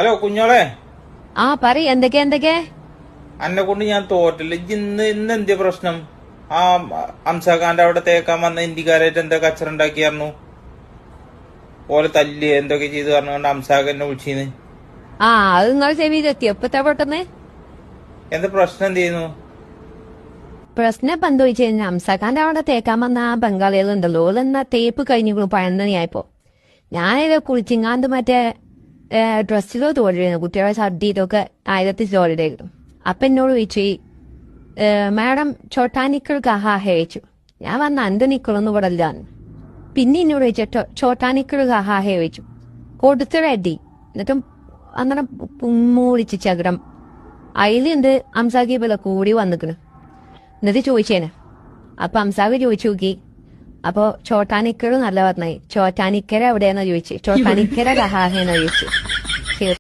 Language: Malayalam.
ഹലോ കുഞ്ഞോളെ. ആ പറയ് എന്തൊക്കെ അന്നെ കൊണ്ട് ഞാൻ തോറ്റില്ല. ഇന്ന് എന്തിയ പ്രശ്നം? ആ അംസാഖാന്റെ അവിടെ തേക്കാൻ വന്ന ഇന്ത്യക്കാരായിട്ട് എന്താ കച്ചറ ഉണ്ടാക്കിയായിരുന്നു? ഓലെ തല്ല് എന്തൊക്കെ ചെയ്ത് പറഞ്ഞുകൊണ്ട് അംസാഖ് എന്നെ വിളിച്ചിന്ന്. ആ അത് നിങ്ങൾ ചെവിയിലെത്തിയോ ഇപ്പത്തെ പെട്ടെന്ന്? എന്താ പ്രശ്നം? എന്ത് ചെയ്യുന്നു? പ്രശ്നം ഇപ്പൊ എന്താ വെച്ച് കഴിഞ്ഞാൽ അംസാഖാന്റെ അവിടെ തേക്കാൻ വന്ന ആ ബംഗാളികളുണ്ടല്ലോ ഓലെന്നാ തേപ്പ് കഴിഞ്ഞു പഴന്തണിയായപ്പോ ഞാനിത് കുളിച്ചിങ്ങാണ്ട് മറ്റേ ഡ്രസ്സിലോ തോടിയിരുന്നു കുട്ടികളെ ഛർദിയിട്ടൊക്കെ ആയിരത്തി തോടിയിരുന്നു. അപ്പൊ എന്നോട് ചോദിച്ചു മാഡം ചോട്ടാ നിക്കൾ കഹാ ഹേ ചോദിച്ചു. ഞാൻ വന്ന അന്ത് നിക്കളൊന്നും ഇവിടെ ഇല്ലാന്ന്. പിന്നെ എന്നോട് ചോദിച്ചു ചോട്ടാ നിക്കൾ കഹാ ഹേ ചോദിച്ചു. കൊടുത്തിടടി എന്നിട്ടും അന്നേരം മൂളിച്ച് ചകരം അതിലുണ്ട് അംസാഖി പോലെ കൂടി വന്നിക്കണ്. എന്നിട്ട് ചോദിച്ചേനെ. അപ്പൊ അംസാഖ് ചോദിച്ചു നോക്കി. അപ്പൊ ചോട്ടാനിക്കർ നല്ല പറഞ്ഞായി ചോട്ടാനിക്കര എവിടെയാന്നാ ചോദിച്ചു. ചോട്ടാനിക്കര കഹാഹേന്നാ ചോദിച്ചു.